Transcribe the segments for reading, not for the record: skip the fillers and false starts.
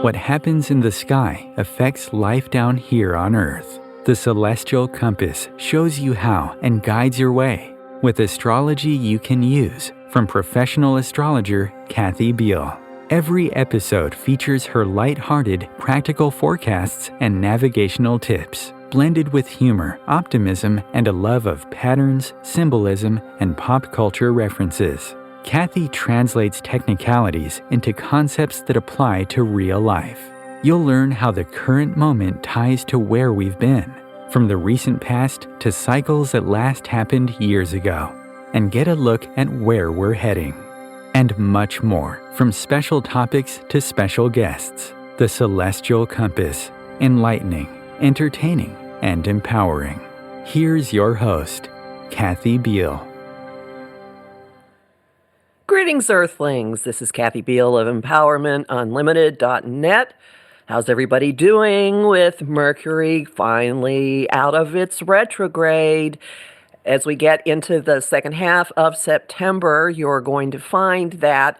What happens in the sky affects life down here on Earth. The Celestial Compass shows you how and guides your way with astrology you can use from professional astrologer Kathy Biehl. Every episode features her light-hearted, practical forecasts and navigational tips, blended with humor, optimism, and a love of patterns, symbolism, and pop culture references. Kathy translates technicalities into concepts that apply to real life. You'll learn how the current moment ties to where we've been, from the recent past to cycles that last happened years ago, and get a look at where we're heading. And much more, from special topics to special guests. The Celestial Compass, enlightening, entertaining, and empowering. Here's your host, Kathy Biehl. Greetings, Earthlings. This is Kathy Biehl of EmpowermentUnlimited.net. How's everybody doing with Mercury finally out of its retrograde? As we get into the second half of September, you're going to find that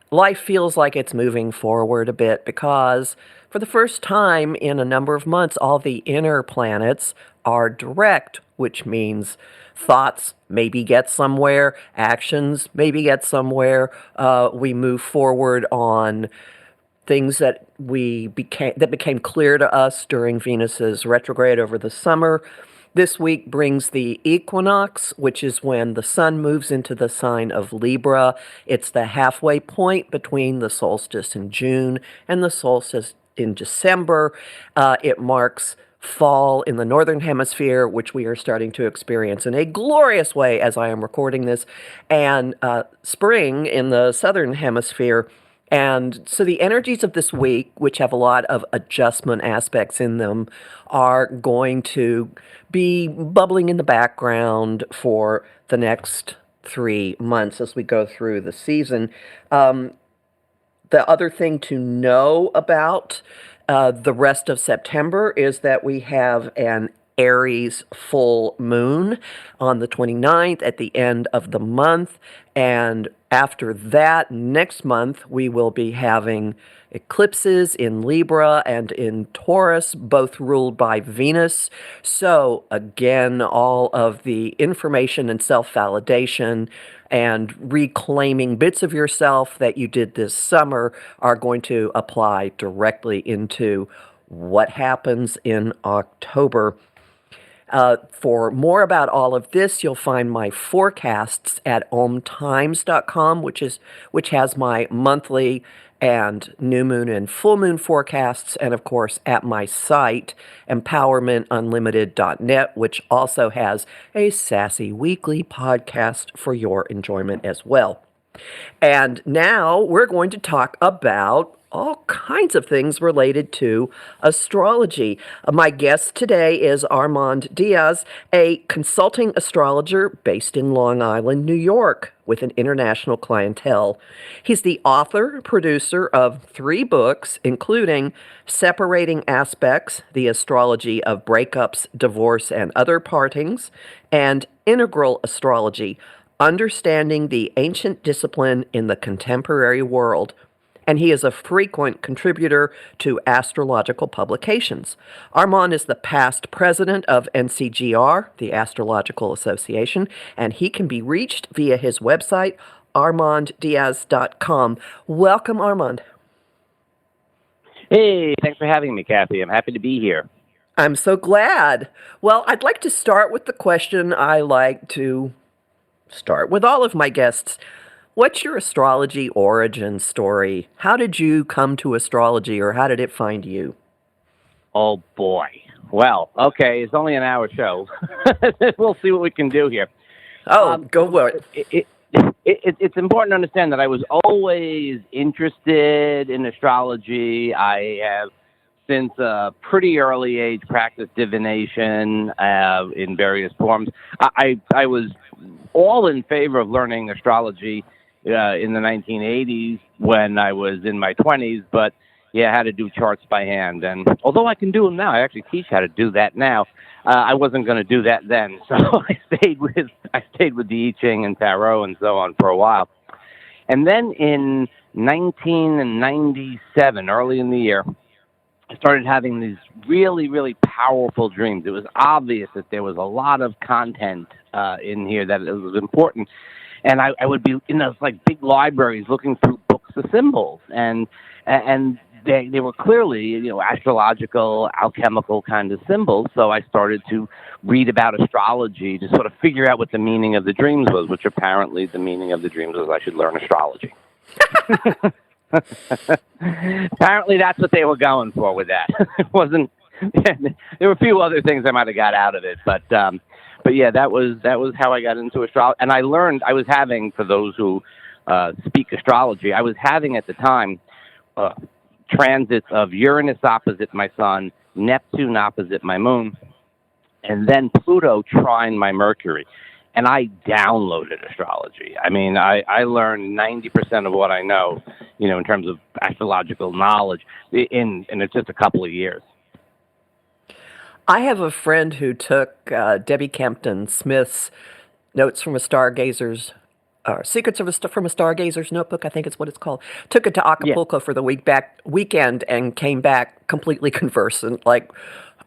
life feels like it's moving forward a bit because for the first time in a number of months, all the inner planets are direct, which means thoughts maybe get somewhere, actions maybe get somewhere. We move forward on things that became clear to us during Venus's retrograde over the summer. This week brings the equinox, which is when the sun moves into the sign of Libra. It's the halfway point between the solstice in June and the solstice in December. It marks fall in the northern hemisphere, which we are starting to experience in a glorious way as I am recording this, and spring in the southern hemisphere. And so the energies of this week, which have a lot of adjustment aspects in them, are going to be bubbling in the background for the next 3 months as we go through the season. The other thing to know about the rest of September is that we have an Aries full moon on the 29th at the end of the month. And after that, next month, we will be having eclipses in Libra and in Taurus, both ruled by Venus. So again, all of the information and self-validation and reclaiming bits of yourself that you did this summer are going to apply directly into what happens in October. For more about all of this, you'll find my forecasts at OMTimes.com, which has my monthly and new moon and full moon forecasts, and of course at my site, EmpowermentUnlimited.net, which also has a sassy weekly podcast for your enjoyment as well. And now we're going to talk about all kinds of things related to astrology. My guest today is Armand Diaz, a consulting astrologer based in Long Island, New York, with an international clientele. He's the author, producer of 3 books, including Separating Aspects, The Astrology of Breakups, Divorce, and Other Partings, and Integral Astrology, Understanding the Ancient Discipline in the Contemporary World. And he is a frequent contributor to astrological publications. Armand is the past president of NCGR, the Astrological Association, and he can be reached via his website, armanddiaz.com. Welcome, Armand. Hey, thanks for having me, Kathy. I'm happy to be here. I'm so glad. Well, I'd like to start with the question I like to start with all of my guests. What's your astrology origin story? How did you come to astrology, or how did it find you? Oh, boy. Well, okay, it's only an hour show. We'll see what we can do here. Go for it. It's important to understand that I was always interested in astrology. I have, since a pretty early age, practiced divination in various forms. I was all in favor of learning astrology in the 1980s when I was in my 20s, but I had to do charts by hand. And although I can do them now, I actually teach how to do that now. I wasn't going to do that then, so I stayed with the I Ching and Tarot and so on for a while. And then in 1997, early in the year, I started having these really, really powerful dreams. It was obvious that there was a lot of content in here that it was important. And I would be in those like big libraries looking through books of symbols, and they were clearly, astrological, alchemical kind of symbols. So I started to read about astrology to sort of figure out what the meaning of the dreams was, which apparently the meaning of the dreams was I should learn astrology. Apparently that's what they were going for with that. It wasn't. There were a few other things I might have got out of it, but yeah, that was how I got into astrology. And I learned, I was having, for those who speak astrology, I was having at the time transits of Uranus opposite my sun, Neptune opposite my moon, and then Pluto trine my Mercury. And I downloaded astrology. I mean, I learned 90% of what I know, in terms of astrological knowledge in just a couple of years. I have a friend who took Debbie Campton Smith's Notes from a Stargazer's, Secrets from a Stargazer's Notebook, I think it's what it's called. Took it to Acapulco for the weekend and came back completely conversant, like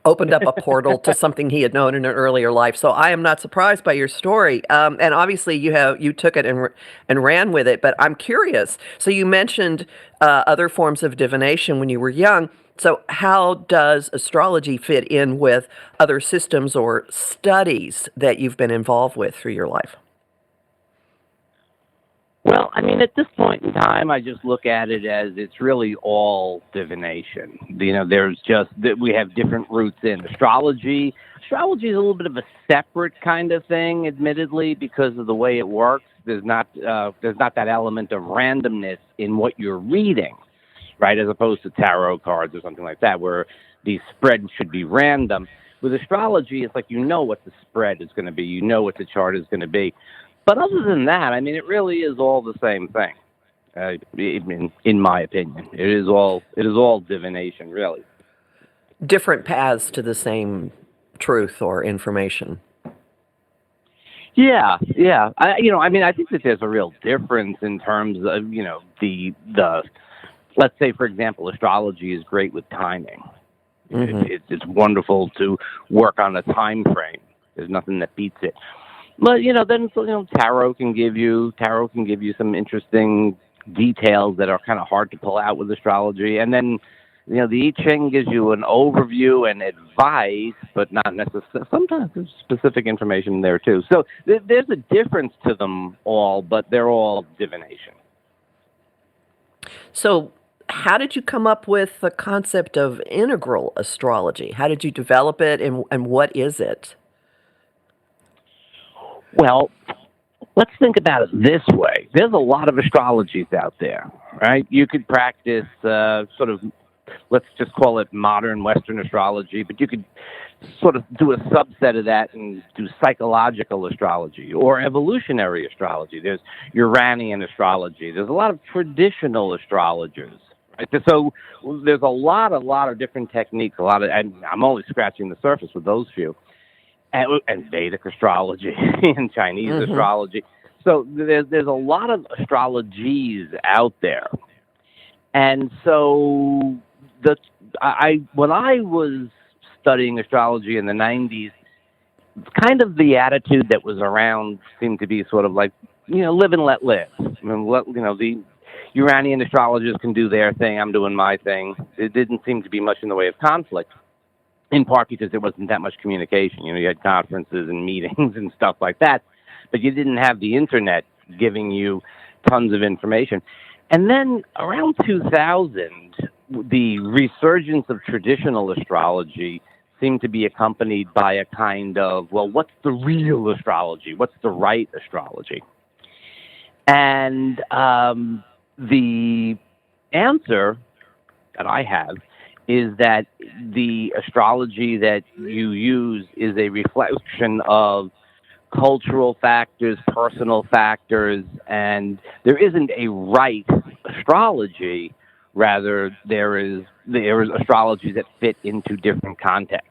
opened up a portal to something he had known in an earlier life. So I am not surprised by your story. And obviously you took it and ran with it. But I'm curious. So you mentioned other forms of divination when you were young. So how does astrology fit in with other systems or studies that you've been involved with through your life? Well, I mean, at this point in time, I just look at it as it's really all divination. There's just that we have different roots in astrology. Astrology is a little bit of a separate kind of thing, admittedly, because of the way it works. There's not that element of randomness in what you're reading, right? As opposed to tarot cards or something like that, where the spread should be random. With astrology, it's like what the spread is going to be, what the chart is going to be. But other than that, I mean, it really is all the same thing. In my opinion, it is all divination, really. Different paths to the same truth or information. Yeah. I think that there's a real difference in terms of the let's say, for example, astrology is great with timing. Mm-hmm. It's wonderful to work on a time frame. There's nothing that beats it. But then tarot can give you some interesting details that are kind of hard to pull out with astrology. And then the I Ching gives you an overview and advice, but not necessarily. Sometimes there's specific information there too. So there's a difference to them all, but they're all divination. So how did you come up with the concept of integral astrology? How did you develop it, and what is it? Well, let's think about it this way. There's a lot of astrologies out there, right? You could practice sort of, let's just call it modern Western astrology, but you could sort of do a subset of that and do psychological astrology or evolutionary astrology. There's Uranian astrology. There's a lot of traditional astrologers. Right? So there's a lot of different techniques, and I'm only scratching the surface with those few. And Vedic astrology and Chinese astrology. So there's a lot of astrologies out there. And so when I was studying astrology in the 90s, kind of the attitude that was around seemed to be sort of like, live and let live. I mean, the Uranian astrologers can do their thing, I'm doing my thing. It didn't seem to be much in the way of conflict. In part because there wasn't that much communication. You had conferences and meetings and stuff like that, but you didn't have the internet giving you tons of information. And then around 2000, the resurgence of traditional astrology seemed to be accompanied by a kind of, well, what's the real astrology? What's the right astrology? And the answer that I have is that the astrology that you use is a reflection of cultural factors, personal factors, and there isn't a right astrology. Rather, there is astrology that fit into different contexts.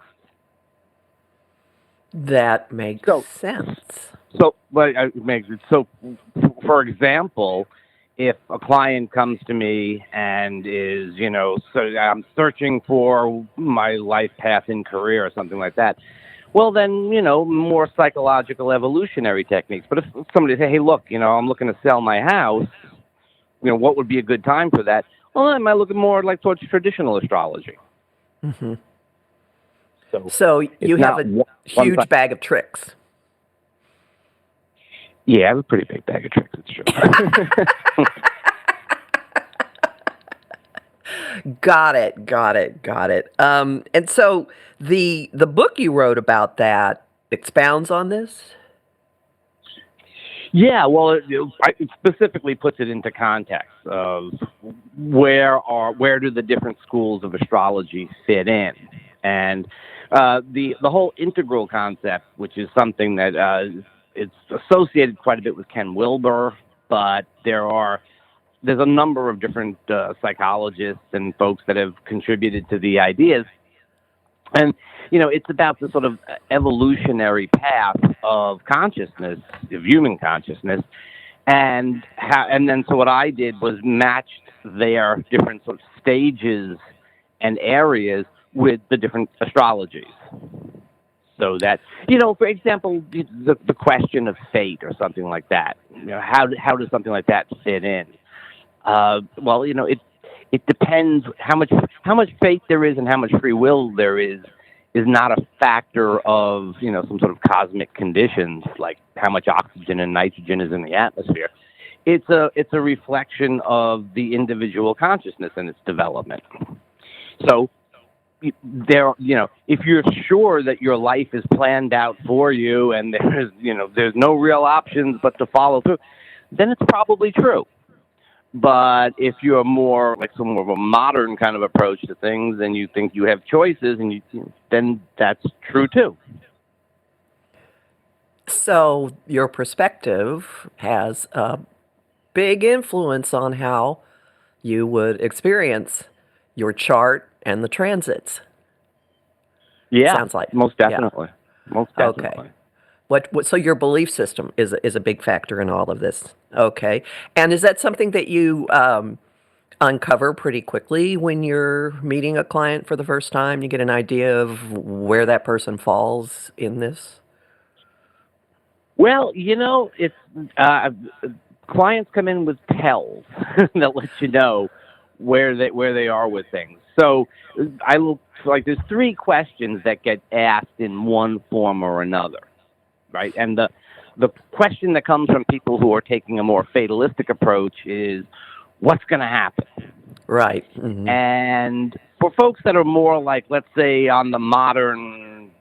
That makes sense. So, for example, if a client comes to me and is, so I'm searching for my life path in career or something like that, well, then, more psychological evolutionary techniques. But if somebody say, hey, look, I'm looking to sell my house, what would be a good time for that? Well, I might look more like towards traditional astrology. Mm-hmm. So you have a huge bag of tricks. Yeah, I have a pretty big bag of tricks, it's true. Got it. And so the book you wrote about that expounds on this? Yeah, well, it specifically puts it into context of where do the different schools of astrology fit in, and the whole integral concept, which is something that it's associated quite a bit with Ken Wilber, but there's a number of different psychologists and folks that have contributed to the ideas. And, it's about the sort of evolutionary path of consciousness, of human consciousness. And then so what I did was matched their different sort of stages and areas with the different astrologies. So that, for example, the question of fate or something like that, how does something like that fit in? Well, it depends how much faith there is and how much free will there is not a factor of, some sort of cosmic conditions like how much oxygen and nitrogen is in the atmosphere. It's a reflection of the individual consciousness and its development. So if you're sure that your life is planned out for you and there's no real options but to follow through, then it's probably true. But if you're more like some more of a modern kind of approach to things, and you think you have choices, and then that's true too. So your perspective has a big influence on how you would experience your chart and the transits. Yeah, sounds like most definitely. Yeah. Most definitely. Okay. So your belief system is a big factor in all of this. Okay. And is that something that you uncover pretty quickly when you're meeting a client for the first time? You get an idea of where that person falls in this? Well, it's clients come in with tells that let you know where they are with things. So there's 3 questions that get asked in one form or another. Right, and the question that comes from people who are taking a more fatalistic approach is, what's going to happen? Right. Mm-hmm. And for folks that are more like, let's say, on the modern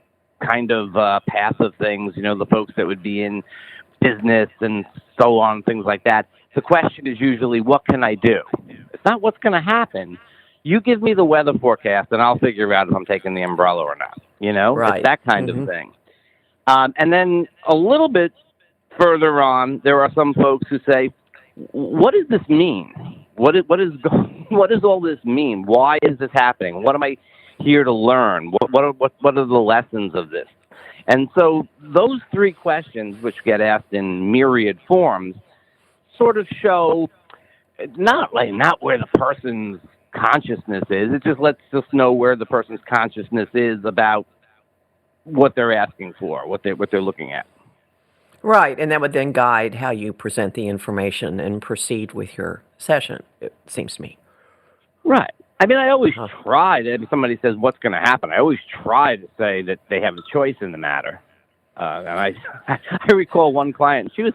kind of path of things, the folks that would be in business and so on, things like that, the question is usually, what can I do? It's not what's going to happen. You give me the weather forecast, and I'll figure out if I'm taking the umbrella or not. Right. It's that kind of thing. And then a little bit further on, there are some folks who say, what does this mean? What does all this mean? Why is this happening? What am I here to learn? What are the lessons of this? And so those 3 questions, which get asked in myriad forms, sort of show not where the person's consciousness is. It just lets us know where the person's consciousness is about what they're asking for, what they're looking at. Right, and that would then guide how you present the information and proceed with your session, it seems to me. Right. I mean, I always try to, if somebody says what's going to happen, I always try to say that they have a choice in the matter. And I recall one client, she was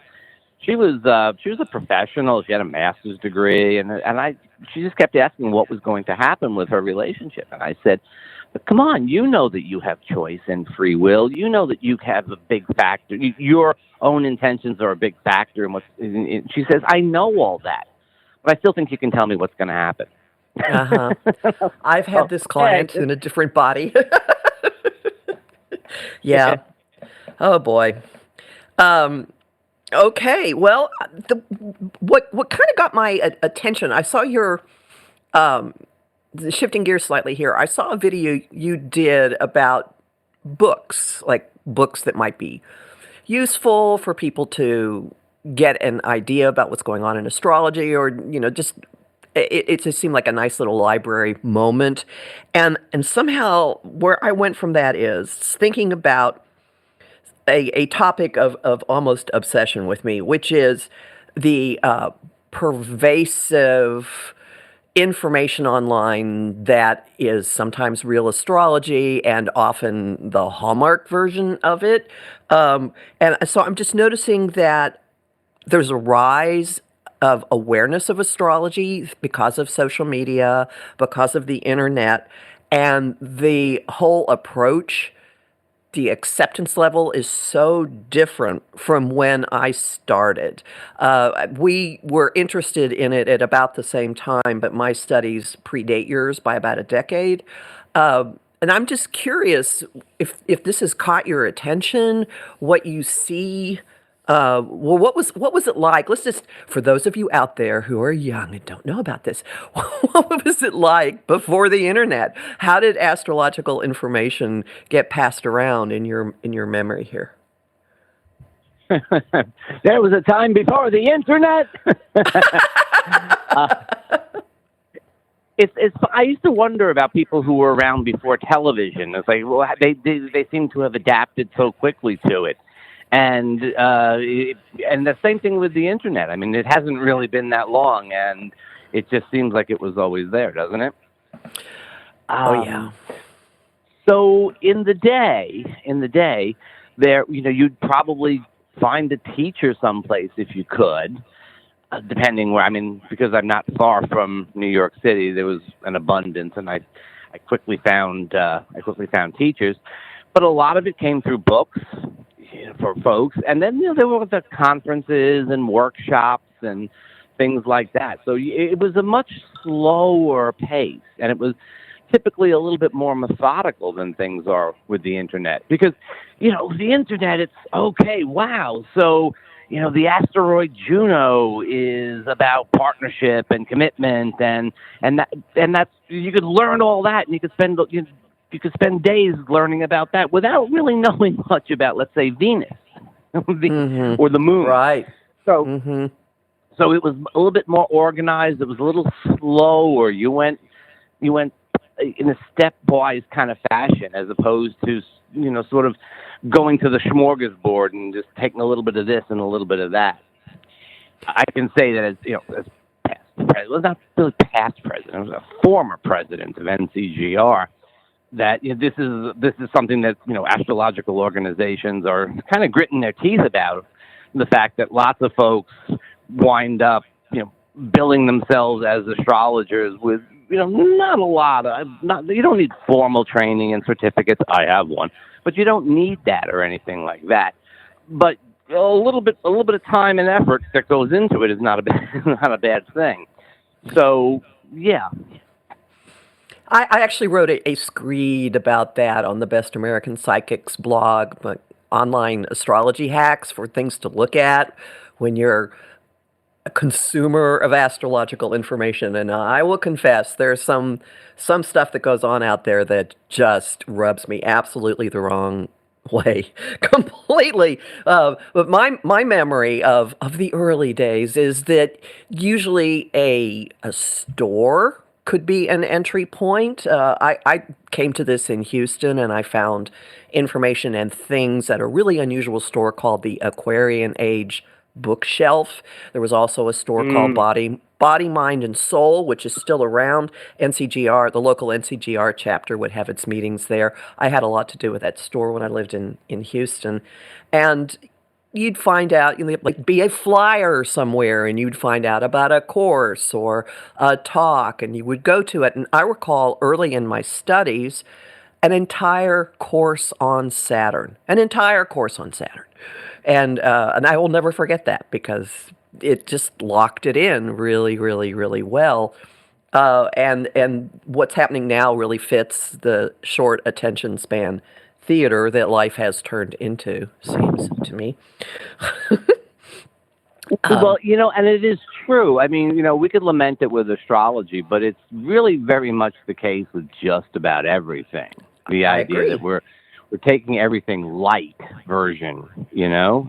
a professional, she had a master's degree, and she just kept asking what was going to happen with her relationship. And I said, but come on, you know that you have choice and free will. You know that you have a big factor. Your own intentions are a big factor. And she says, I know all that, but I still think you can tell me what's going to happen. Uh-huh. I've had this client in a different body. Yeah. Oh, boy. Okay. Well, what kind of got my attention, I saw your... shifting gears slightly here, I saw a video you did about books, like books that might be useful for people to get an idea about what's going on in astrology, or just it just seemed like a nice little library moment. And somehow where I went from that is thinking about a topic of almost obsession with me, which is the pervasive information online that is sometimes real astrology and often the Hallmark version of it. And so I'm just noticing that there's a rise of awareness of astrology because of social media, because of the internet, and the whole approach, the acceptance level is so different from when I started. We were interested in it at about the same time, but my studies predate yours by about a decade. And I'm just curious if this has caught your attention, what you see. Well, what was it like? Let's just, for those of you out there who are young and don't know about this, what was it like before the internet? How did astrological information get passed around in your memory here? There was a time before the internet. It's. I used to wonder about people who were around before television. It's like, well, they seem to have adapted so quickly to it. And the same thing with the internet. I mean, it hasn't really been that long, and it just seems like it was always there, doesn't it? Oh yeah. So in the day, there, you'd probably find a teacher someplace if you could, depending where. I mean, because I'm not far from New York City, there was an abundance, and I quickly found teachers, but a lot of it came through books. For folks, and then there were the conferences and workshops and things like that. So it was a much slower pace, and it was typically a little bit more methodical than things are with the internet. Because the internet, it's okay, wow. So the asteroid Juno is about partnership and commitment, and that's, you could learn all that, and you could spend days learning about that without really knowing much about, let's say, Venus or the moon. Right. So, so it was a little bit more organized. It was a little slower. You went in a stepwise kind of fashion, as opposed to sort of going to the smorgasbord and just taking a little bit of this and a little bit of that. I can say that as past president, well, not really past president, I was a former president of NCGR. That this is something that astrological organizations are kind of gritting their teeth about, the fact that lots of folks wind up billing themselves as astrologers with not a lot of you don't need formal training and certificates. I have one, but you don't need that or anything like that. But a little bit of time and effort that goes into it is not a bad thing. So yeah. I actually wrote a screed about that on the Best American Psychics blog, but online astrology hacks for things to look at when you're a consumer of astrological information. And I will confess, there's some stuff that goes on out there that just rubs me absolutely the wrong way, completely. But my memory of the early days is that usually a store could be an entry point. I came to this in Houston, and I found information and things at a really unusual store called the Aquarian Age Bookshelf. There was also a store called Body, Mind, and Soul, which is still around. NCGR, the local NCGR chapter, would have its meetings there. I had a lot to do with that store when I lived in Houston. And you'd find out, like, be a flyer somewhere, and you'd find out about a course or a talk, and you would go to it. And I recall early in my studies, an entire course on Saturn. And I will never forget that, because it just locked it in really, really, really well. And what's happening now really fits the short attention span theater that life has turned into, seems to me. Well, and it is true. I mean, we could lament it with astrology, but it's really very much the case with just about everything. The idea that we're taking everything light version,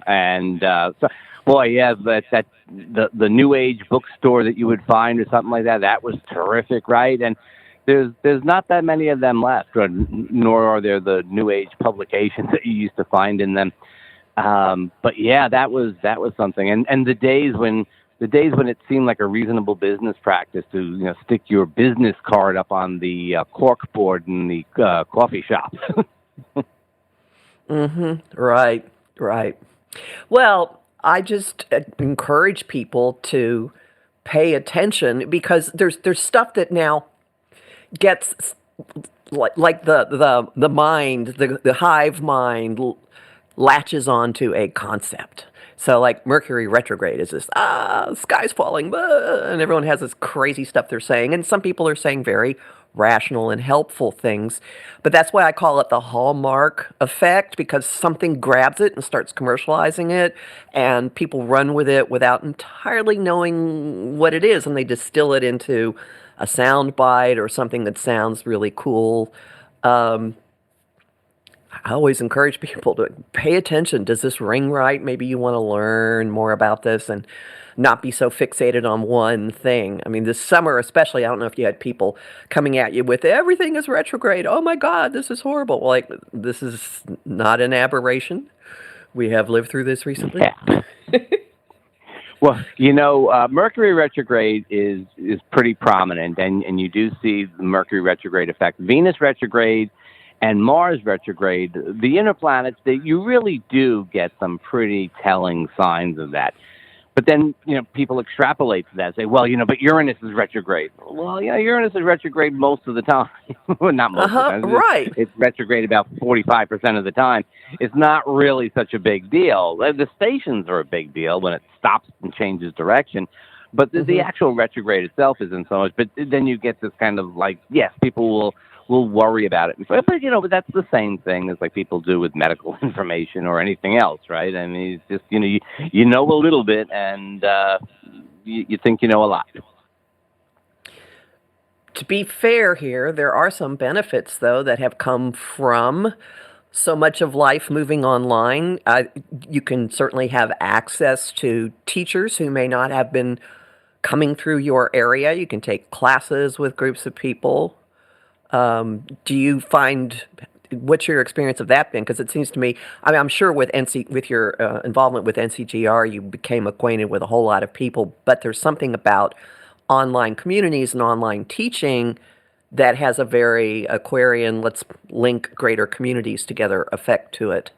and so boy, yeah, that the New Age bookstore that you would find or something like that, that was terrific, right? And there's not that many of them left, nor are there the New Age publications that you used to find in them. But yeah, that was something. And the days when it seemed like a reasonable business practice to stick your business card up on the cork board in the coffee shop. Right. Well, I just encourage people to pay attention, because there's stuff that now gets like the mind, the hive mind latches onto a concept. So like Mercury retrograde is this, the sky's falling, and everyone has this crazy stuff they're saying. And some people are saying very rational and helpful things. But that's why I call it the hallmark effect, because something grabs it and starts commercializing it, and people run with it without entirely knowing what it is, and they distill it into a sound bite or something that sounds really cool. I always encourage people to pay attention. Does this ring right? Maybe you want to learn more about this and not be so fixated on one thing. I mean, this summer especially, I don't know if you had people coming at you with everything is retrograde. Oh my God, this is horrible. Like, this is not an aberration. We have lived through this recently. Yeah. Well, Mercury retrograde is pretty prominent, and you do see the Mercury retrograde effect. Venus retrograde and Mars retrograde, the inner planets, you really do get some pretty telling signs of that. But then, people extrapolate to that, say, well, but Uranus is retrograde. Well, yeah, Uranus is retrograde most of the time. Well, not most of the time. Right. It's retrograde about 45% of the time. It's not really such a big deal. The stations are a big deal when it stops and changes direction. But the actual retrograde itself isn't so much. But then you get this kind of like, yes, people will worry about it. But but that's the same thing as like people do with medical information or anything else, right? I mean, it's just, you know a little bit, and you think you know a lot. To be fair here, there are some benefits, though, that have come from so much of life moving online. You can certainly have access to teachers who may not have been coming through your area. You can take classes with groups of people. Do you find, what's your experience of that been? Because it seems to me, I mean, I'm sure with your involvement with NCGR, you became acquainted with a whole lot of people, but there's something about online communities and online teaching that has a very Aquarian, let's link greater communities together effect to it.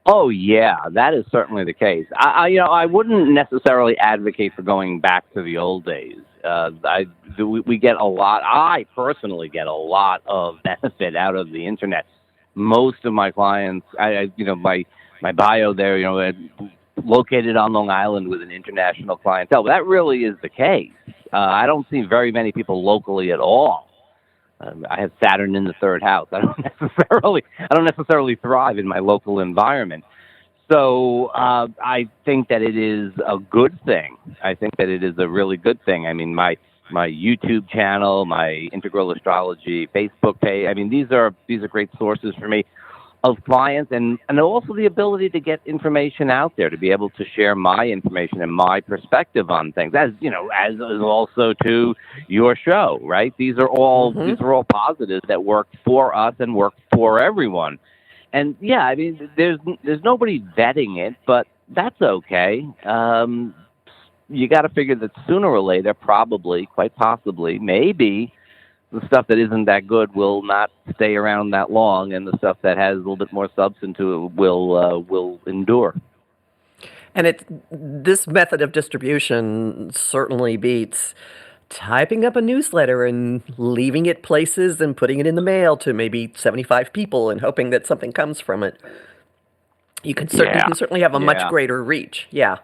Oh yeah, that is certainly the case. I wouldn't necessarily advocate for going back to the old days. We get a lot. I personally get a lot of benefit out of the internet. Most of my clients, my bio there, located on Long Island with an international clientele. But that really is the case. I don't see very many people locally at all. I have Saturn in the third house. I don't necessarily thrive in my local environment. So I think that it is a good thing. I think that it is a really good thing. I mean, my YouTube channel, my Integral Astrology Facebook page. I mean, these are great sources for me of clients, and also the ability to get information out there, to be able to share my information and my perspective on things, as also to your show, right? These are all positives that work for us and work for everyone. And yeah, I mean, there's nobody vetting it, but that's okay. You got to figure that sooner or later, probably, quite possibly, maybe, the stuff that isn't that good will not stay around that long, and the stuff that has a little bit more substance to it will endure. And this method of distribution certainly beats typing up a newsletter and leaving it places and putting it in the mail to maybe 75 people and hoping that something comes from it. You can certainly have a much greater reach. Yeah.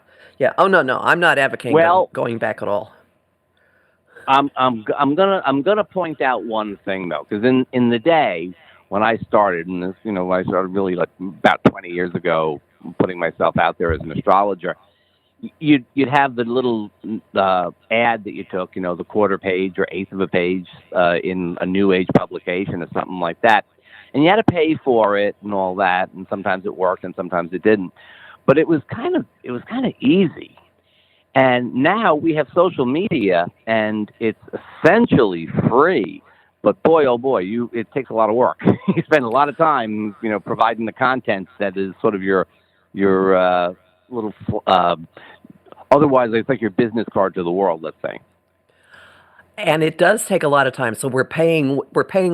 Oh no, I'm not advocating going back at all. I'm gonna point out one thing though, because in the day when I started, and this, I started really like about 20 years ago, putting myself out there as an astrologer. You'd have the little ad that you took, the quarter page or eighth of a page in a New Age publication or something like that. and you had to pay for it and all that, and sometimes it worked and sometimes it didn't. But it was kind of easy. And now we have social media, and it's essentially free. But boy, oh boy, it takes a lot of work. You spend a lot of time, providing the content that is sort of your little. Otherwise, it's like your business card to the world. Let's say. And it does take a lot of time. So we're paying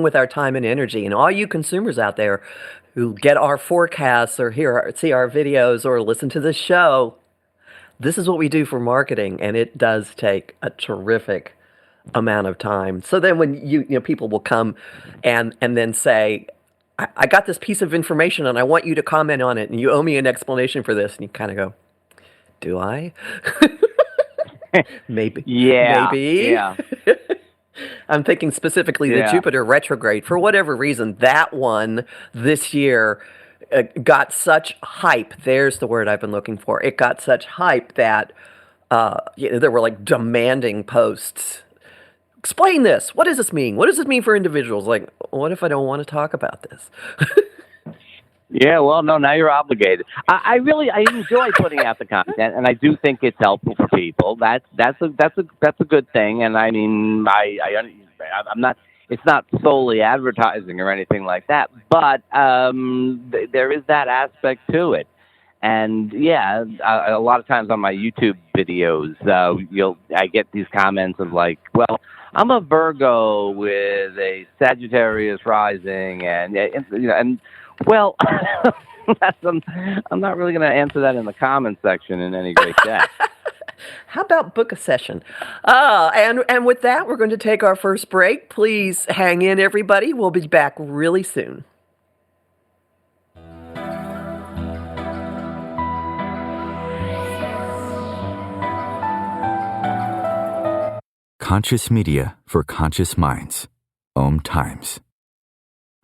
with our time and energy. And all you consumers out there who get our forecasts or see our videos or listen to this show, this is what we do for marketing, and it does take a terrific amount of time. So then when you people will come and then say, I got this piece of information and I want you to comment on it and you owe me an explanation for this, and you kind of go, do I? Maybe. Yeah. Maybe. Yeah. I'm thinking specifically the Jupiter retrograde. For whatever reason, that one this year got such hype. There's the word I've been looking for. It got such hype that there were like demanding posts. Explain this. What does this mean? What does this mean for individuals? Like, what if I don't want to talk about this? Yeah, well, no, now you're obligated. I enjoy putting out the content, and I do think it's helpful for people. That's a good thing. And I mean, I'm not. It's not solely advertising or anything like that, but there is that aspect to it. And yeah, a lot of times on my YouTube videos, I get these comments of like, well, I'm a Virgo with a Sagittarius rising, and well, I'm not really going to answer that in the comment section in any great depth. How about book a session? And with that, we're going to take our first break. Please hang in, everybody. We'll be back really soon. Conscious media for conscious minds. OMTimes.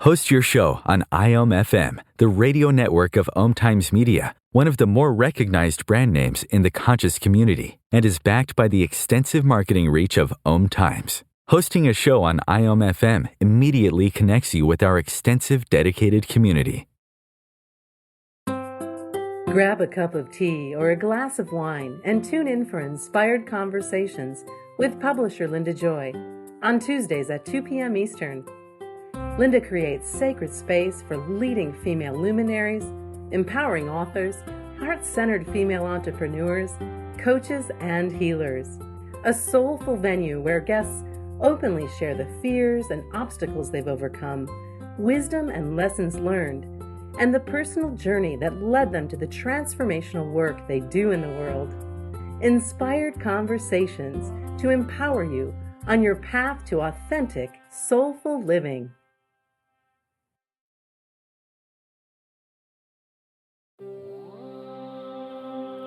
Host your show on IOM-FM, the radio network of OMTimes Media, one of the more recognized brand names in the conscious community, and is backed by the extensive marketing reach of OMTimes. Hosting a show on IOM-FM immediately connects you with our extensive dedicated community. Grab a cup of tea or a glass of wine and tune in for Inspired Conversations with publisher Linda Joy on Tuesdays at 2 p.m. Eastern. Linda creates sacred space for leading female luminaries, empowering authors, heart-centered female entrepreneurs, coaches, and healers. A soulful venue where guests openly share the fears and obstacles they've overcome, wisdom and lessons learned, and the personal journey that led them to the transformational work they do in the world. Inspired Conversations to empower you on your path to authentic, soulful living.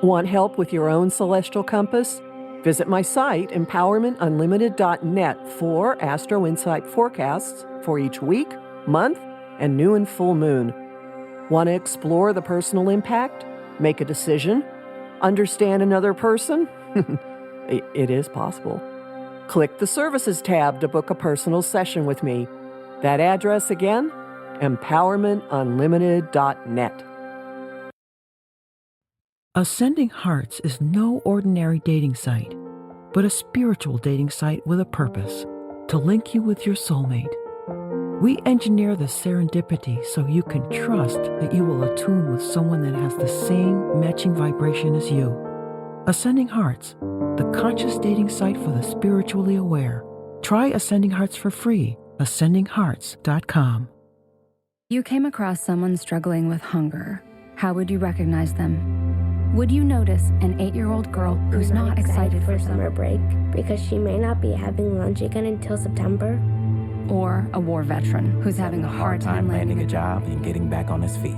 Want help with your own celestial compass? Visit my site, empowermentunlimited.net, for Astro Insight forecasts for each week, month, and new and full moon. Want to explore the personal impact? Make a decision? Understand another person? It is possible. Click the Services tab to book a personal session with me. That address again, empowermentunlimited.net. Ascending Hearts is no ordinary dating site, but a spiritual dating site with a purpose, to link you with your soulmate. We engineer the serendipity so you can trust that you will attune with someone that has the same matching vibration as you. Ascending Hearts, the conscious dating site for the spiritually aware. Try Ascending Hearts for free, ascendinghearts.com. You came across someone struggling with hunger. How would you recognize them? Would you notice an 8-year-old girl who's not excited for summer break because she may not be having lunch again until September? Or a war veteran who's having a hard time landing a job and getting back on his feet?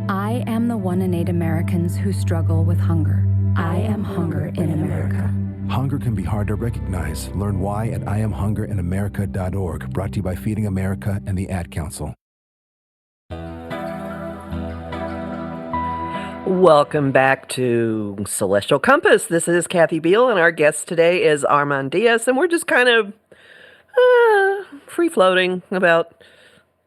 I am the 1 in 8 Americans who struggle with hunger. I am hunger in America. Hunger can be hard to recognize. Learn why at IamHungerInAmerica.org, brought to you by Feeding America and the Ad Council. Welcome back to Celestial Compass. This is Kathy Biehl, and our guest today is Armand Diaz, and we're just kind of free-floating about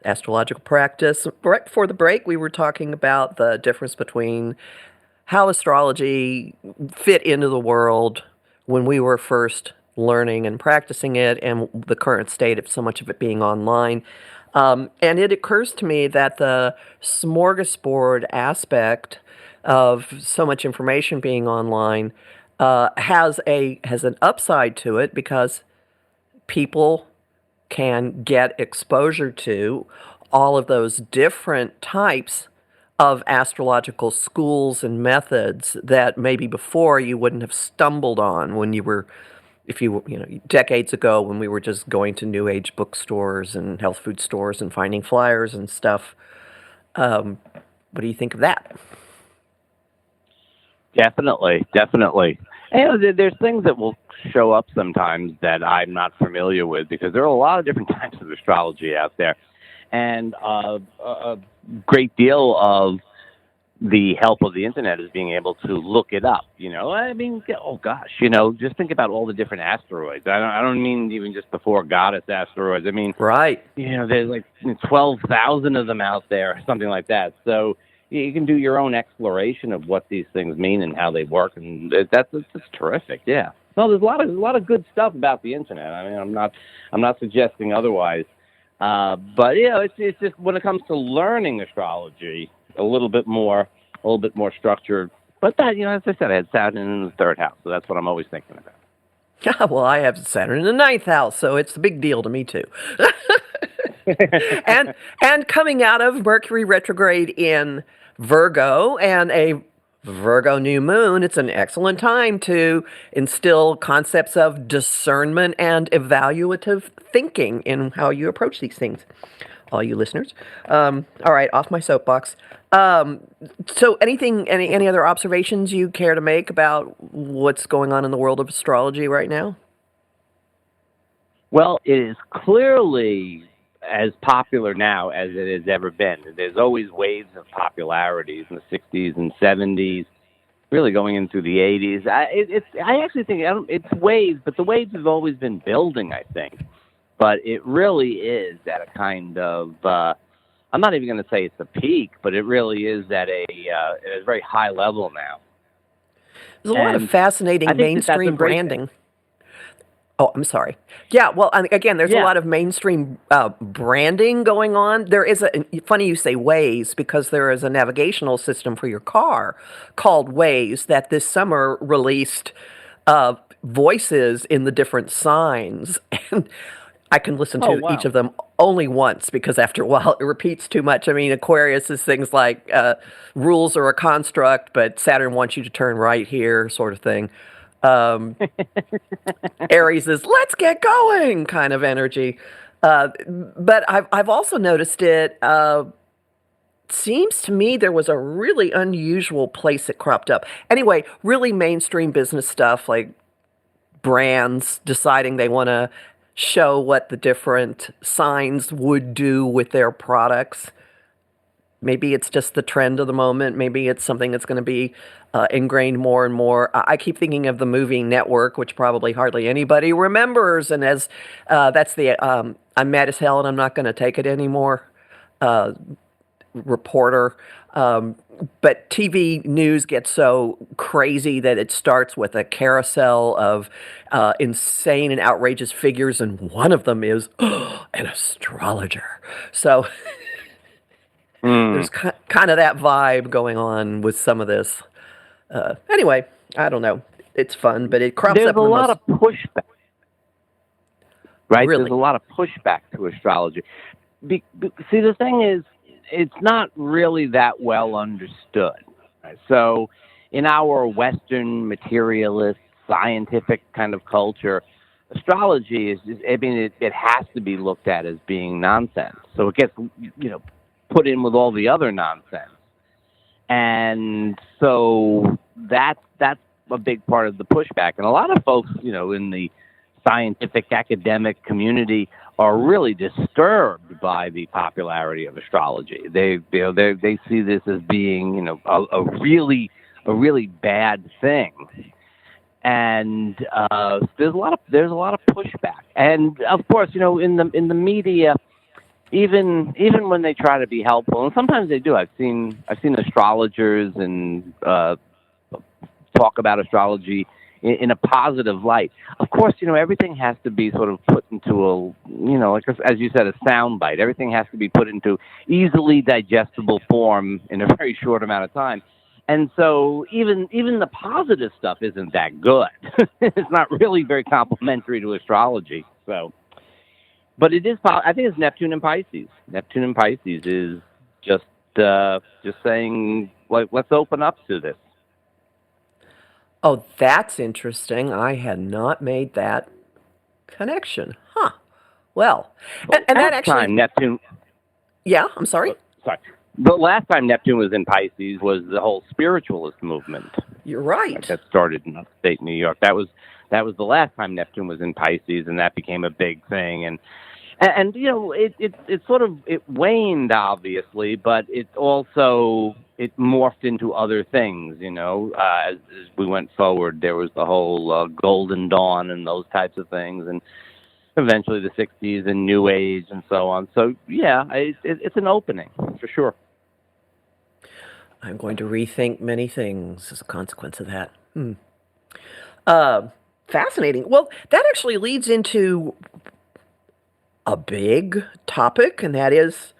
astrological practice. Right before the break, we were talking about the difference between how astrology fit into the world when we were first learning and practicing it, and the current state of so much of it being online. And it occurs to me that the smorgasbord aspect of so much information being online has an upside to it, because people can get exposure to all of those different types of astrological schools and methods that maybe before you wouldn't have stumbled on when you were, if you, decades ago, when we were just going to New Age bookstores and health food stores and finding flyers and stuff. What do you think of that? Definitely. There's things that will show up sometimes that I'm not familiar with, because there are a lot of different types of astrology out there. And a great deal of the help of the internet is being able to look it up. Oh gosh, just think about all the different asteroids. I don't mean even just the 4 goddess asteroids. I mean, right. There's like 12,000 of them out there, something like that. So you can do your own exploration of what these things mean and how they work, and that's terrific. Yeah. No, there's a lot of good stuff about the internet. I mean, I'm not suggesting otherwise. But it's just when it comes to learning astrology, a little bit more structured. But that, as I said, I had Saturn in the 3rd house, so that's what I'm always thinking about. Yeah, well, I have Saturn in the 9th house, so it's a big deal to me too. and coming out of Mercury retrograde in Virgo and a Virgo new moon, it's an excellent time to instill concepts of discernment and evaluative thinking in how you approach these things, all you listeners. All right, off my soapbox. So any other observations you care to make about what's going on in the world of astrology right now? Well, it is clearly as popular now as it has ever been. There's always waves of popularities in the 60s and 70s, really going into the 80s. I actually think it's waves, but the waves have always been building, I think. But it really is at a kind of, I'm not even going to say it's a peak, but it really is at a very high level now. There's a lot of fascinating mainstream branding. Oh, I'm sorry. Yeah, well, again, there's a lot of mainstream branding going on. There is funny you say Waze, because there is a navigational system for your car called Waze that this summer released voices in the different signs. And I can listen to each of them only once, because after a while it repeats too much. I mean, Aquarius is things like rules are a construct, but Saturn wants you to turn right here, sort of thing. Aries is let's get going kind of energy. But I've also noticed it. Seems to me there was a really unusual place it cropped up. Anyway, really mainstream business stuff, like brands deciding they want to show what the different signs would do with their products. Maybe it's just the trend of the moment. Maybe it's something that's going to be ingrained more and more. I keep thinking of the movie Network, which probably hardly anybody remembers. And as that's the I'm mad as hell and I'm not going to take it anymore reporter. But TV news gets so crazy that it starts with a carousel of insane and outrageous figures. And one of them is an astrologer. So there's kind of that vibe going on with some of this. Anyway, I don't know. It's fun, but it crops up. There's a lot of pushback, right? Really? There's a lot of pushback to astrology. See, the thing is, it's not really that well understood. Right? So, in our Western materialist, scientific kind of culture, astrology is it has to be looked at as being nonsense. So it gets, put in with all the other nonsense. And so that's a big part of the pushback. And a lot of folks, in the scientific academic community are really disturbed by the popularity of astrology. They see this as being, a really bad thing. And there's a lot of pushback. And of course, in the media, even when they try to be helpful, and sometimes they do. I've seen astrologers and talk about astrology in a positive light. Of course, everything has to be sort of put into a, like as you said, a sound bite. Everything has to be put into easily digestible form in a very short amount of time. And so even the positive stuff isn't that good. It's not really very complimentary to astrology. So, but it is. I think it's Neptune and Pisces. Neptune and Pisces is just saying, like, let's open up to this. Oh, that's interesting. I had not made that connection. Huh. Well, and that actually... time Neptune... Yeah, I'm sorry? Sorry. The last time Neptune was in Pisces was the whole spiritualist movement. You're right. That started in upstate New York. That was the last time Neptune was in Pisces, and that became a big thing. And it sort of waned, obviously, but it also... it morphed into other things, as we went forward. There was the whole Golden Dawn and those types of things, and eventually the 60s and New Age and so on. So, yeah, it's an opening, for sure. I'm going to rethink many things as a consequence of that. Fascinating. Well, that actually leads into a big topic, and that is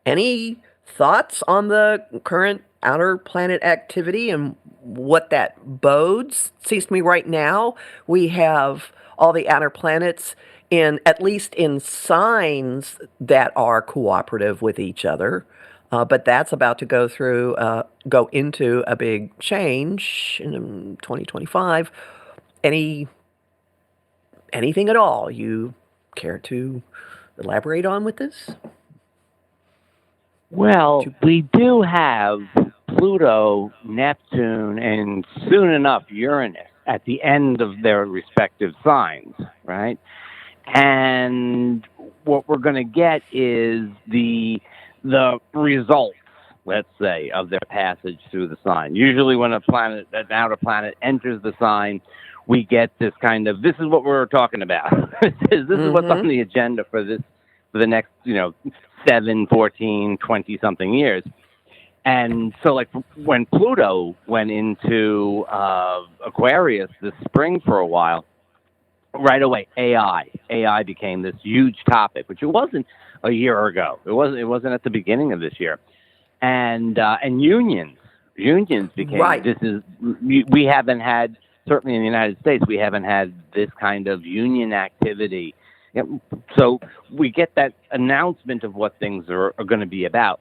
any thoughts on the current outer planet activity and what that bodes? Seems to me right now we have all the outer planets at least in signs that are cooperative with each other, but that's about to go into a big change in 2025. Anything at all you care to elaborate on with this? Well, we do have Pluto, Neptune, and soon enough Uranus at the end of their respective signs, right? And what we're going to get is the results, let's say, of their passage through the sign. Usually when an outer planet enters the sign, we get this kind of, this is what we're talking about. This is what's on the agenda for the next, 7, 14, 20-something years. And so, like, when Pluto went into Aquarius this spring for a while, right away, AI became this huge topic, which it wasn't a year ago. It wasn't at the beginning of this year. And unions became, right. We haven't had, certainly in the United States, we haven't had this kind of union activity. So we get that announcement of what things are going to be about.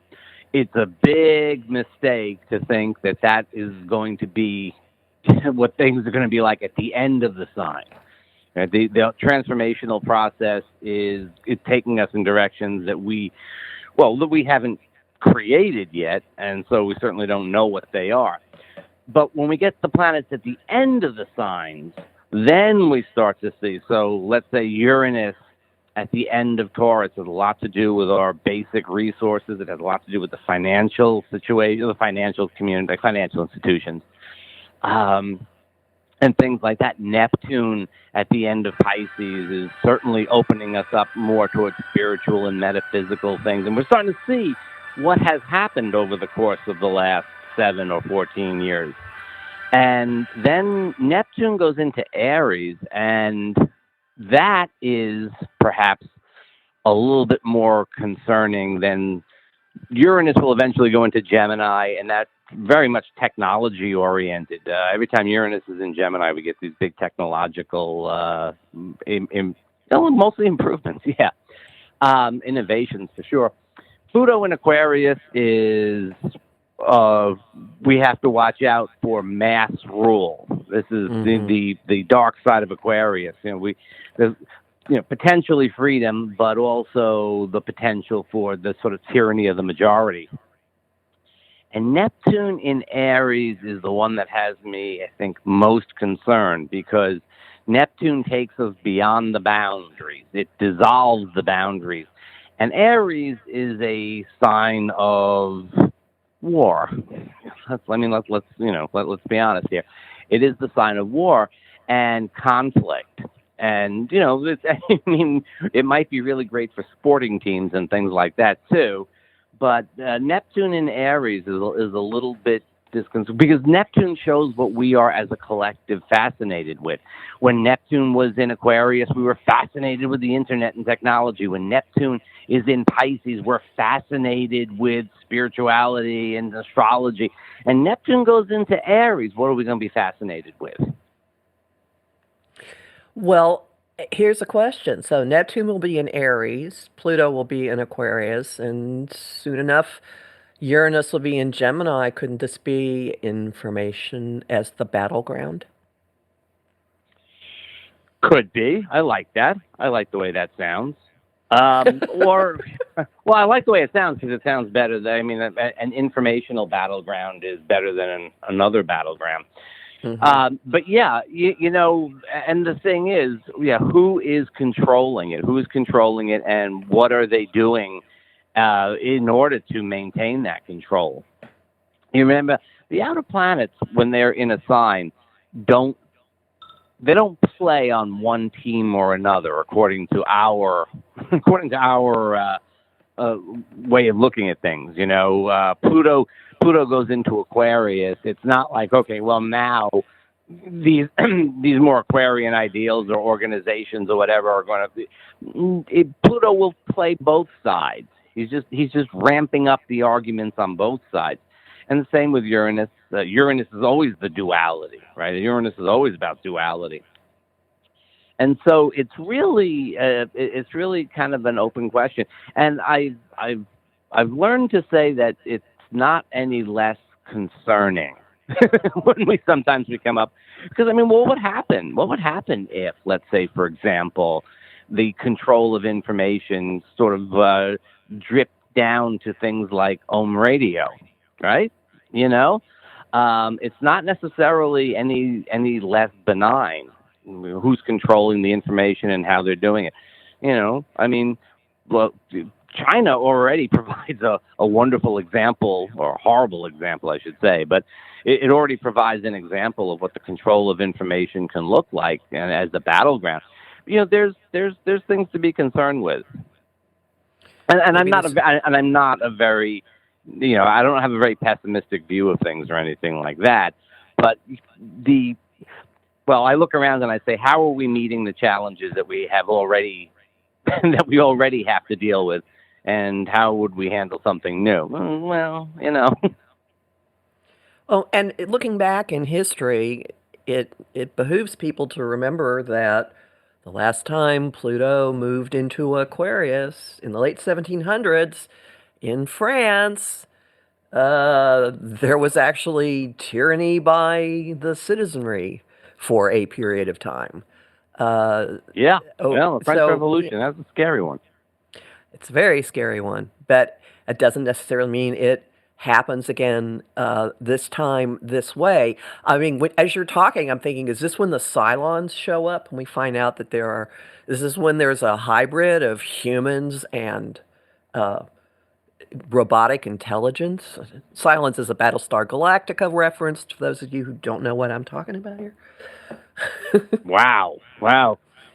It's a big mistake to think that is going to be what things are going to be like at the end of the sign. The transformational process is taking us in directions that we haven't created yet, and so we certainly don't know what they are. But when we get the planets at the end of the signs, then we start to see. So let's say Uranus at the end of Taurus has a lot to do with our basic resources. It has a lot to do with the financial situation, the financial community, like financial institutions, and things like that. Neptune at the end of Pisces is certainly opening us up more towards spiritual and metaphysical things. And we're starting to see what has happened over the course of the last 7 or 14 years. And then Neptune goes into Aries, and that is perhaps a little bit more concerning than Uranus will eventually go into Gemini, and that's very much technology-oriented. Every time Uranus is in Gemini, we get these big technological, mostly improvements, innovations for sure. Pluto in Aquarius is... we have to watch out for mass rule. This is the dark side of Aquarius. There's potentially freedom, but also the potential for the sort of tyranny of the majority. And Neptune in Aries is the one that has me, I think, most concerned, because Neptune takes us beyond the boundaries. It dissolves the boundaries. And Aries is a sign of war. Let's be honest here. It is the sign of war and conflict. And, I mean, it might be really great for sporting teams and things like that, too. But Neptune in Aries is a little bit disconcerting because Neptune shows what we are as a collective fascinated with. When Neptune was in Aquarius, we were fascinated with the internet and technology. When Neptune is in Pisces, we're fascinated with spirituality and astrology. And Neptune goes into Aries. What are we going to be fascinated with? Well, here's a question. So Neptune will be in Aries, Pluto will be in Aquarius, and soon enough, Uranus will be in Gemini. Couldn't this be information as the battleground? Could be. I like that. I like the way that sounds. Well, I like the way it sounds because it sounds better. An informational battleground is better than another battleground. Mm-hmm. But yeah, and the thing is, who is controlling it? Who is controlling it, and what are they doing in order to maintain that control? You remember, the outer planets, when they're in a sign, don't play on one team or another according to our way of looking at things. Pluto goes into Aquarius. It's not like, okay, well, now these more Aquarian ideals or organizations or whatever are going to be. Pluto will play both sides. He's just ramping up the arguments on both sides. And the same with Uranus. Uranus is always the duality, right? Uranus is always about duality. And so it's really kind of an open question. And I've learned to say that it's not any less concerning when we come up, because what would happen? What would happen if, let's say, for example, the control of information sort of dripped down to things like Om Radio, right? It's not necessarily any less benign. Who's controlling the information and how they're doing it? China already provides a wonderful example, or a horrible example, I should say, but it already provides an example of what the control of information can look like, and as the battleground. There's things to be concerned with, and I'm not a very, I don't have a very pessimistic view of things or anything like that, but I look around and I say, how are we meeting the challenges that we have already have to deal with? And how would we handle something new? Well, Oh, and looking back in history, it behooves people to remember that the last time Pluto moved into Aquarius in the late 1700s in France, there was actually tyranny by the citizenry for a period of time. The French Revolution, that's a scary one. It's a very scary one, but it doesn't necessarily mean it happens again this time this way. As you're talking, I'm thinking, is this when the Cylons show up and we find out that is this when there's a hybrid of humans and robotic intelligence? Cylons is a Battlestar Galactica reference, to those of you who don't know what I'm talking about here. Wow.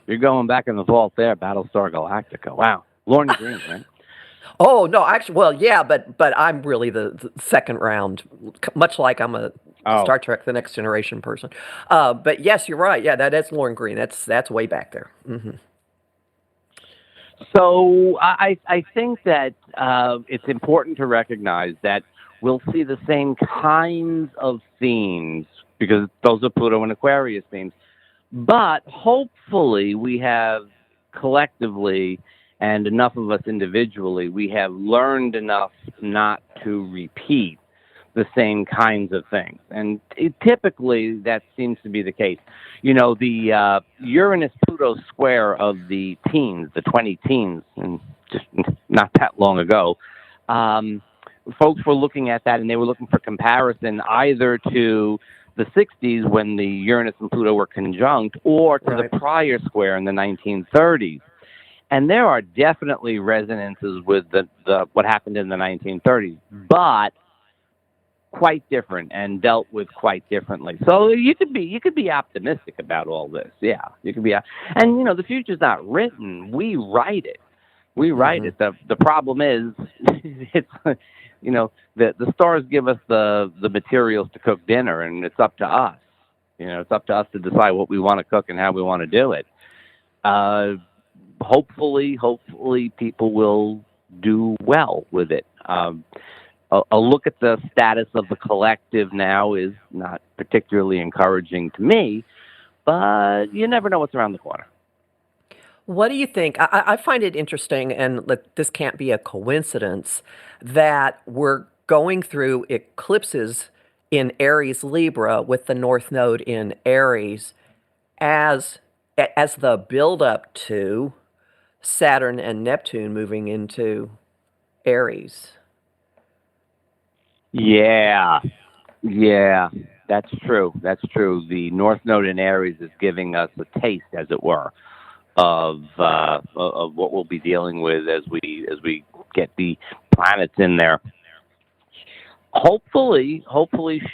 You're going back in the vault there, Battlestar Galactica. Wow. Lorne Greene, right? Oh, no, actually, well, yeah, but I'm really the second round, much like I'm a Star Trek The Next Generation person. But yes, you're right. Yeah, that's Lorne Greene. That's way back there. Mm-hmm. So I think that it's important to recognize that we'll see the same kinds of themes, because those are Pluto and Aquarius themes. But hopefully we have collectively, and enough of us individually, we have learned enough not to repeat the same kinds of things. And typically that seems to be the case. The Uranus-Pluto square of the teens, the 20 teens, and just not that long ago, folks were looking at that and they were looking for comparison either to the 60s when the Uranus and Pluto were conjunct, or to the prior square in the 1930s. And there are definitely resonances with the what happened in the 1930s. But quite different and dealt with quite differently. So you could be optimistic about all this. Yeah, you could be. And you know, the future's not written. We write it. We write it. The problem is, it's, you know, the stars give us the materials to cook dinner, and it's up to us. You know, it's up to us to decide what we want to cook and how we want to do it. Hopefully people will do well with it. A look at the status of the collective now is not particularly encouraging to me, but you never know what's around the corner. What do you think? I find it interesting, and this can't be a coincidence, that we're going through eclipses in Aries Libra with the North Node in Aries as the buildup to Saturn and Neptune moving into Aries. Yeah, that's true. That's true. The North Node in Aries is giving us a taste, as it were, of what we'll be dealing with as we get the planets in there. Hopefully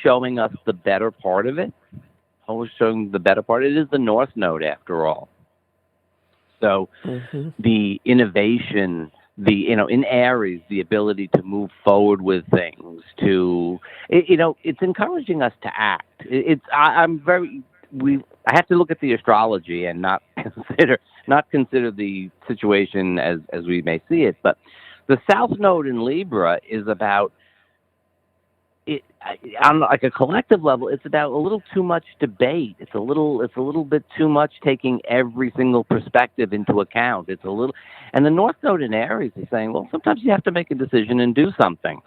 showing us the better part of it. Hopefully showing the better part. It is the North Node, after all. So the innovation, in Aries, the ability to move forward with things, it's encouraging us to act. I have to look at the astrology and not consider the situation as we may see it. But the South Node in Libra is about it on like a collective level. It's about a little too much debate. It's a little bit too much taking every single perspective into account. And the North Node in Aries is saying, well, sometimes you have to make a decision and do something,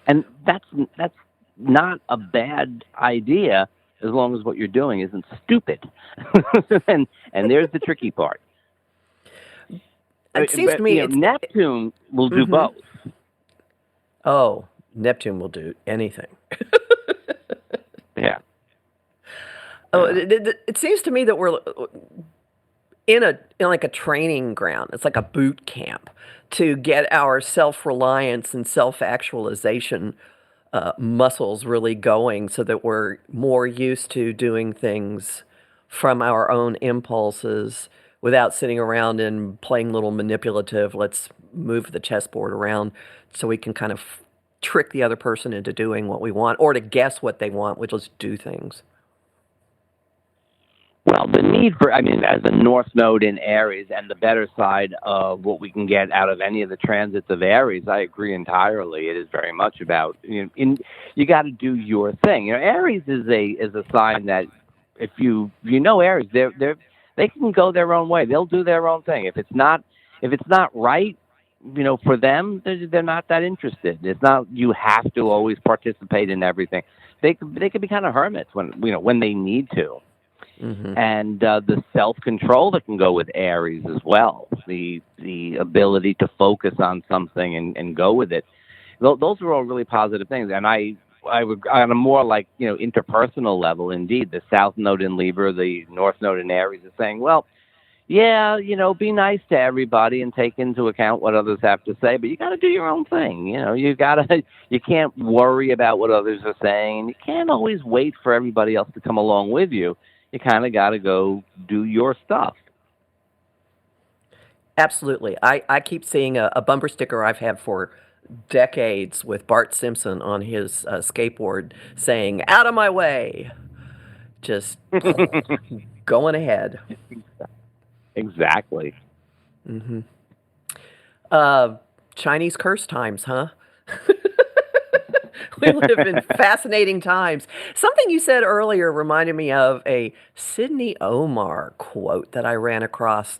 and that's not a bad idea, as long as what you're doing isn't stupid. and there's the tricky part. It seems to me Neptune will do both. Oh, Neptune will do anything. Yeah. Oh, it seems to me that we're in like a training ground. It's like a boot camp to get our self-reliance and self-actualization muscles really going, so that we're more used to doing things from our own impulses without sitting around and playing little manipulative, let's move the chessboard around so we can kind of trick the other person into doing what we want, or to guess what they want, which is do things. Well, the need for, as a North Node in Aries and the better side of what we can get out of any of the transits of Aries, I agree entirely. It is very much about, you got to do your thing. Aries is a sign that if you know Aries, they can go their own way. They'll do their own thing. If it's not right, for them, they're not that interested. It's not you have to always participate in everything. They can be kind of hermits when they need to. And the self-control that can go with Aries as well, the ability to focus on something and go with it. Those are all really positive things. And I would, on a more like interpersonal level, indeed, the South Node in Libra, the North Node in Aries is saying, well, yeah, be nice to everybody and take into account what others have to say, but you got to do your own thing. You can't worry about what others are saying. You can't always wait for everybody else to come along with you. You kind of got to go do your stuff. Absolutely. I keep seeing a bumper sticker I've had for decades with Bart Simpson on his skateboard saying, "Out of my way." Just going ahead. Exactly. Chinese curse times, huh? We live in fascinating times. Something you said earlier reminded me of a Sidney Omar quote that I ran across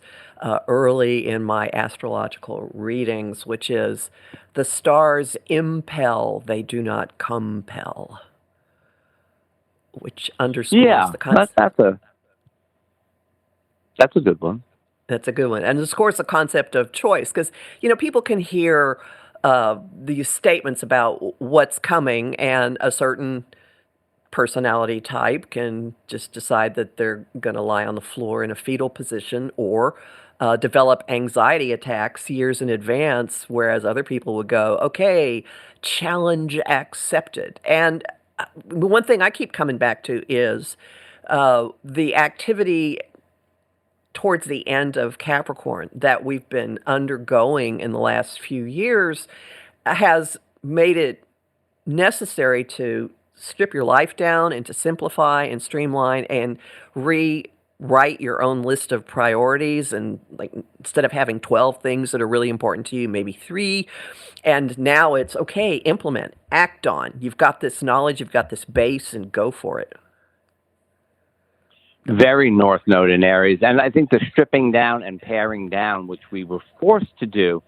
early in my astrological readings, which is, "The stars impel, they do not compel," which underscores the concept. That's a good one. That's a good one. And underscores the concept of choice, because, people can hear these statements about what's coming, and a certain personality type can just decide that they're going to lie on the floor in a fetal position or develop anxiety attacks years in advance, whereas other people would go, okay, challenge accepted. And one thing I keep coming back to is the activity towards the end of Capricorn that we've been undergoing in the last few years has made it necessary to strip your life down and to simplify and streamline and rewrite your own list of priorities. And like, instead of having 12 things that are really important to you, maybe 3. And now it's okay, implement, act on. You've got this knowledge, you've got this base, and go for it. Very North Node in Aries. And I think the stripping down and paring down, which we were forced to do,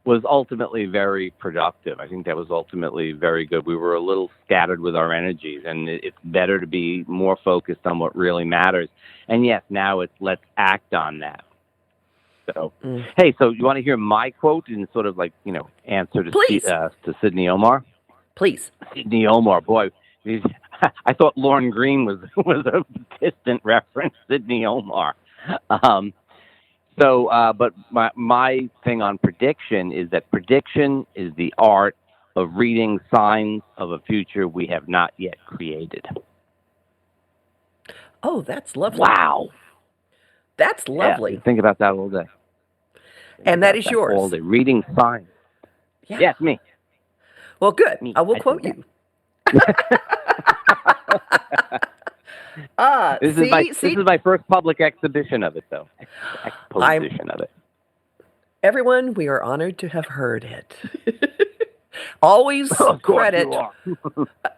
was ultimately very productive. I think that was ultimately very good. We were a little scattered with our energies, and it's better to be more focused on what really matters. And yes, now it's let's act on that. So, hey, so you want to hear my quote in sort of like, answer to Sydney Omar? Please. Sydney Omar, boy. I thought Lauren Green was a distant reference, Sydney Omar. But my thing on prediction is that prediction is the art of reading signs of a future we have not yet created. Oh, that's lovely. Wow. That's lovely. Yeah, think about that all day. And that is yours. All day. Reading signs. Yeah. Yes, me. Well, good. I will quote you. This is my first public exhibition of it, though. Exposition of it. Everyone, we are honored to have heard it. Always credit.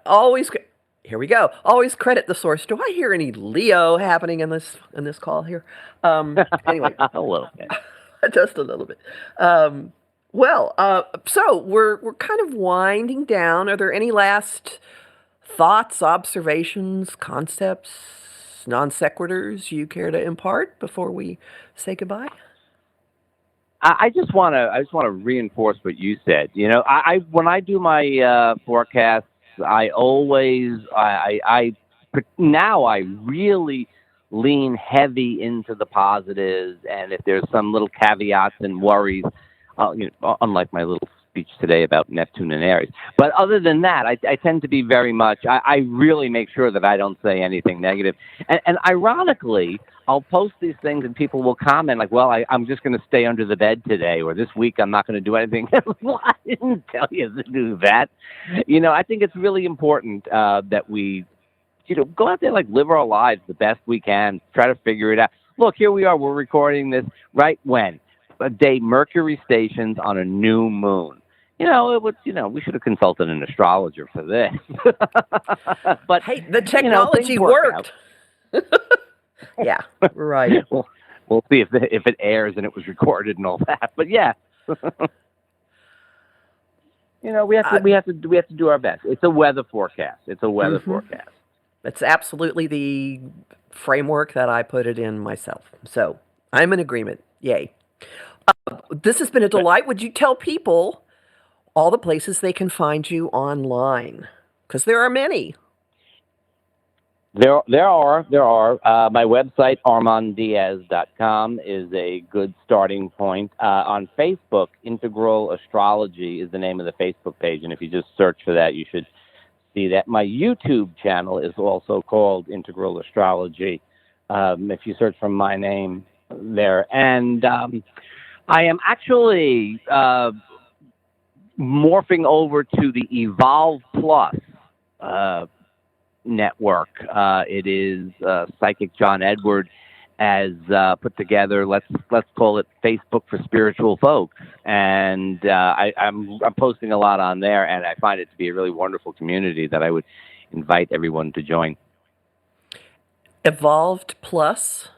Always. Here we go. Always credit the source. Do I hear any Leo happening in this call here? Anyway, a little bit. Just a little bit. So we're kind of winding down. Are there any last thoughts, observations, concepts, non sequiturs you care to impart before we say goodbye? I just want to reinforce what you said. When I do my forecasts, I really lean heavy into the positives, and if there's some little caveats and worries, unlike my little speech today about Neptune and Aries. But other than that, I tend to be very much, I really make sure that I don't say anything negative. And ironically, I'll post these things and people will comment like, well, I'm just going to stay under the bed today, or this week I'm not going to do anything. Well, I didn't tell you to do that. I think it's really important that we, go out there, like live our lives the best we can, try to figure it out. Look, here we are, we're recording this right when? A day Mercury stations on a new moon. We should have consulted an astrologer for this. But hey, the technology worked. Yeah, right. We'll see if it airs and it was recorded and all that. But yeah, we have to do our best. It's a weather forecast. Forecast. That's absolutely the framework that I put it in myself. So I'm in agreement. Yay. This has been a delight. Would you tell people all the places they can find you online? Because there are many. There are. My website, ArmandDiaz.com, is a good starting point. On Facebook, Integral Astrology is the name of the Facebook page, and if you just search for that, you should see that. My YouTube channel is also called Integral Astrology, if you search for my name there. And I am actually morphing over to the Evolve Plus network. It is Psychic John Edward has put together. Let's call it Facebook for spiritual folks, and I'm posting a lot on there, and I find it to be a really wonderful community that I would invite everyone to join. Evolved Plus.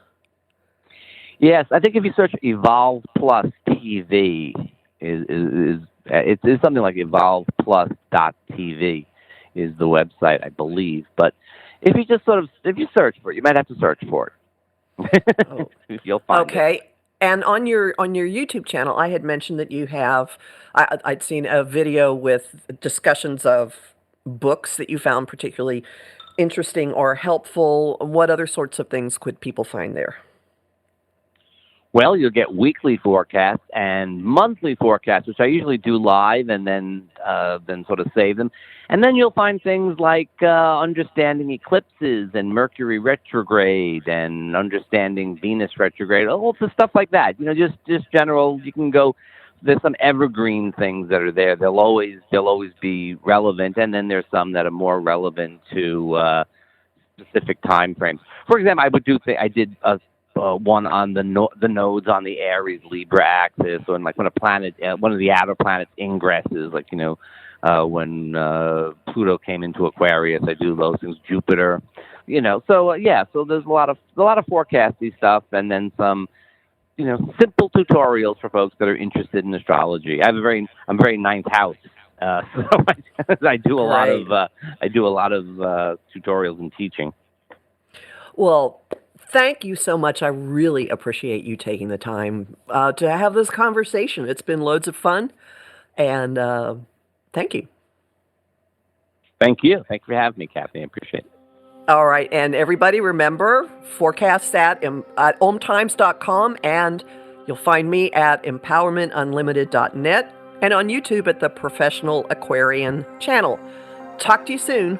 Yes, I think if you search Evolve Plus TV, it's something like evolveplus.tv is the website, I believe. But if you just if you search for it, you might have to search for it. Oh. You'll find it. Okay. And on your YouTube channel, I had mentioned that you have, I'd seen a video with discussions of books that you found particularly interesting or helpful? What other sorts of things could people find there? Well, you'll get weekly forecasts and monthly forecasts, which I usually do live and then sort of save them. And then you'll find things like understanding eclipses and Mercury retrograde and understanding Venus retrograde, all the stuff like that. Just general. You can go. There's some evergreen things that are there. They'll always be relevant, and then there's some that are more relevant to specific time frames. For example, I did one on the nodes on the Aries Libra axis, or like when a planet, one of the outer planets ingresses, like when Pluto came into Aquarius. I do those things. Jupiter, So there's a lot of forecasty stuff, and then some simple tutorials for folks that are interested in astrology. I'm very ninth house, so I do a lot of tutorials and teaching. Well, thank you so much. I really appreciate you taking the time to have this conversation. It's been loads of fun, and thank you. Thank you. Thanks for having me, Kathy. I appreciate it. All right, and everybody remember, forecasts at OMTimes.com, and you'll find me at empowermentunlimited.net and on YouTube at the Professional Aquarian channel. Talk to you soon.